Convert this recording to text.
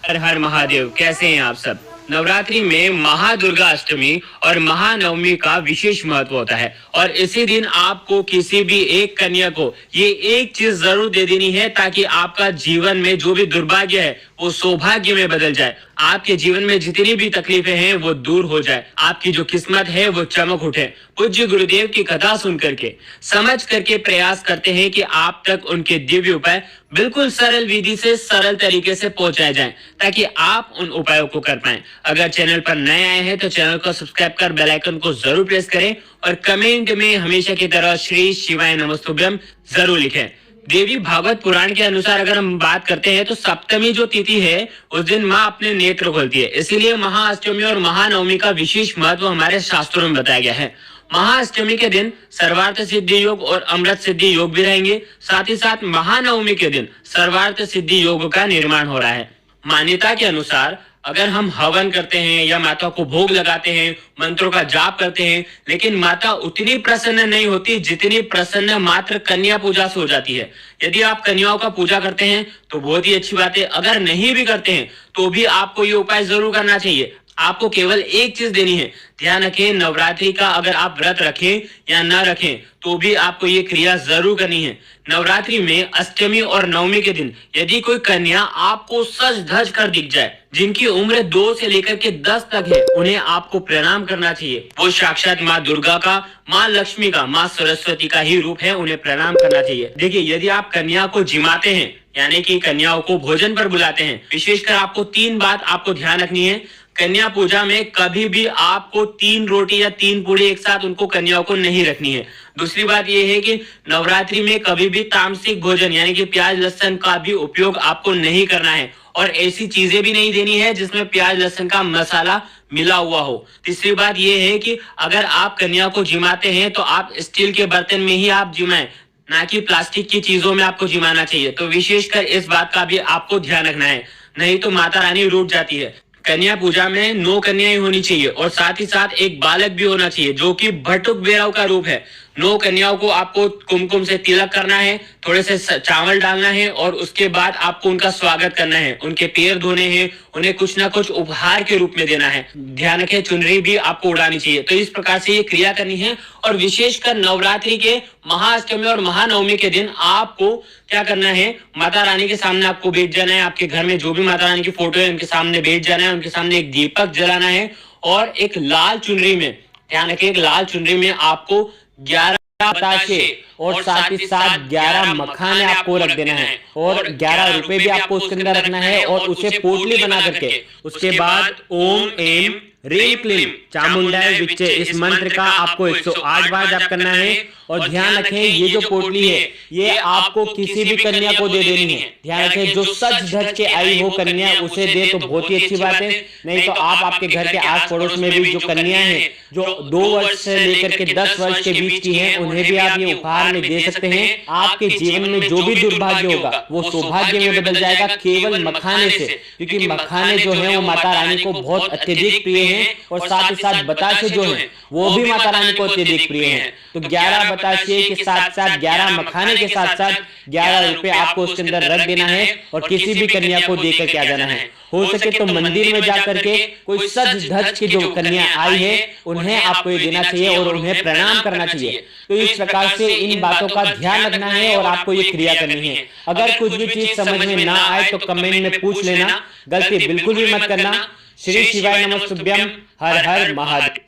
हर हर महादेव। कैसे हैं आप सब। नवरात्रि में महादुर्गा अष्टमी और महानवमी का विशेष महत्व होता है और इसी दिन आपको किसी भी एक कन्या को ये एक चीज जरूर दे देनी है ताकि आपका जीवन में जो भी दुर्भाग्य है वो सौभाग्य में बदल जाए। आपके जीवन में जितनी भी तकलीफें हैं वो दूर हो जाए, आपकी जो किस्मत है वो चमक उठे। पूज्य गुरुदेव की कथा सुन करके समझ करके प्रयास करते हैं कि आप तक उनके दिव्य उपाय बिल्कुल सरल विधि से सरल तरीके से पहुंचाए जाएं ताकि आप उन उपायों को कर पाएं। अगर चैनल पर नए आए हैं तो चैनल को सब्सक्राइब कर बेल आइकन को जरूर प्रेस करें और कमेंट में हमेशा की तरह श्री शिवाय नमस्तुभ्यम जरूर लिखें। देवी भागवत पुराण के अनुसार अगर हम बात करते हैं तो सप्तमी जो तिथि है उस दिन माँ अपने नेत्र खोलती है, इसीलिए महाअष्टमी और महानवमी का विशेष महत्व हमारे शास्त्रों में बताया गया है। महाअष्टमी के दिन सर्वार्थ सिद्धि योग और अमृत सिद्धि योग भी रहेंगे, साथ ही साथ महानवमी के दिन सर्वार्थ सिद्धि योग का निर्माण हो रहा है। मान्यता के अनुसार अगर हम हवन करते हैं या माता को भोग लगाते हैं, मंत्रों का जाप करते हैं, लेकिन माता उतनी प्रसन्न नहीं होती जितनी प्रसन्न मात्र कन्या पूजा से हो जाती है। यदि आप कन्याओं का पूजा करते हैं तो बहुत ही अच्छी बात है, अगर नहीं भी करते हैं तो भी आपको ये उपाय जरूर करना चाहिए। आपको केवल एक चीज देनी है, ध्यान रखें नवरात्रि का अगर आप व्रत रखें या न रखें तो भी आपको ये क्रिया जरूर करनी है। नवरात्रि में अष्टमी और नवमी के दिन यदि कोई कन्या आपको सज धज कर दिख जाए, जिनकी उम्र 2 से लेकर के 10 तक है, उन्हें आपको प्रणाम करना चाहिए। वो साक्षात माँ दुर्गा का, माँ लक्ष्मी का, माँ सरस्वती का ही रूप है, उन्हें प्रणाम करना चाहिए। देखिए, यदि आप कन्या को जिमाते हैं यानी कि कन्याओं को भोजन पर बुलाते हैं, विशेषकर आपको 3 बात आपको ध्यान रखनी है। कन्या पूजा में कभी भी आपको 3 रोटी या 3 पूड़ी एक साथ उनको कन्याओं को नहीं रखनी है। दूसरी बात यह है कि नवरात्रि में कभी भी तामसिक भोजन यानी कि प्याज लहसुन का भी उपयोग आपको नहीं करना है और ऐसी चीजें भी नहीं देनी है जिसमें प्याज लहसुन का मसाला मिला हुआ हो। तीसरी बात यह है कि अगर आप कन्या को जिमाते हैं तो आप स्टील के बर्तन में ही आप जिमाएं, ना कि प्लास्टिक की चीजों में आपको जिमाना चाहिए। तो विशेषकर इस बात का भी आपको ध्यान रखना है, नहीं तो माता रानी रूठ जाती है। कन्या पूजा में 9 कन्याएं होनी चाहिए और साथ ही साथ एक बालक भी होना चाहिए जो कि भट्टुक भैरव का रूप है। 9 कन्याओं को आपको कुमकुम से तिलक करना है, थोड़े से चावल डालना है और उसके बाद आपको उनका स्वागत करना है, उनके पैर धोने हैं, उन्हें कुछ ना कुछ उपहार के रूप में देना है। ध्यान रखें चुनरी भी आपको उड़ानी चाहिए। तो इस प्रकार से ये क्रिया करनी है और विशेषकर नवरात्रि के महाअष्टमी और महानवमी के दिन आपको क्या करना है, माता रानी के सामने आपको बैठ जाना है। आपके घर में जो भी माता रानी की फोटो है उनके सामने बैठ जाना है, उनके सामने एक दीपक जलाना है और एक लाल चुनरी में, ध्यान रखें, एक लाल चुनरी में आपको 11 बताशे और साथ ही साथ 11 मखाने आपको रख देना है और 11 रुपए भी आपको उसके अंदर रखना है और उसे पोटली बना करके उसके बाद ओम एम ह्रीं क्लीं चामुंडाय विच्चे इस मंत्र का आपको 108 बार जाप करना है। और ध्यान रखें ये जो पोटली है ये आपको किसी भी कन्या को दे देनी है। ध्यान रखें जो सज धज के आई हो कन्या उसे दे तो बहुत ही अच्छी बात है, नहीं तो आप आपके घर के आस पड़ोस में भी जो कन्या हैं जो 2 वर्ष से लेकर के 10 वर्ष के बीच की हैं उन्हें भी आप ये उपहार में दे सकते हैं। आपके जीवन में जो भी दुर्भाग्य होगा वो सौभाग्य में बदल जाएगा केवल मखाने से, क्योंकि मखाने जो है वो माता रानी को बहुत अत्यधिक प्रिय है और साथ ही साथ बताशे जो है वो भी माता रानी को अत्यधिक प्रिय है। तो 11 बताशे के साथ साथ 11 मखाने के साथ साथ 11 रुपए आपको उसके अंदर रख देना है और किसी भी कन्या को देकर के आ जाना है। हो सके तो मंदिर में जाकर के कोई सज धज की जो कन्या आई है उन्हें आपको ये देना चाहिए और उन्हें प्रणाम करना चाहिए। तो इस प्रकार से इन बातों का ध्यान रखना है और आपको ये क्रिया करनी है। अगर कुछ भी चीज समझ में ना आए तो कमेंट में पूछ लेना, गलती बिल्कुल भी मत करना। श्री शिवाय नमस्तुभ्यम। हर हर महादेव।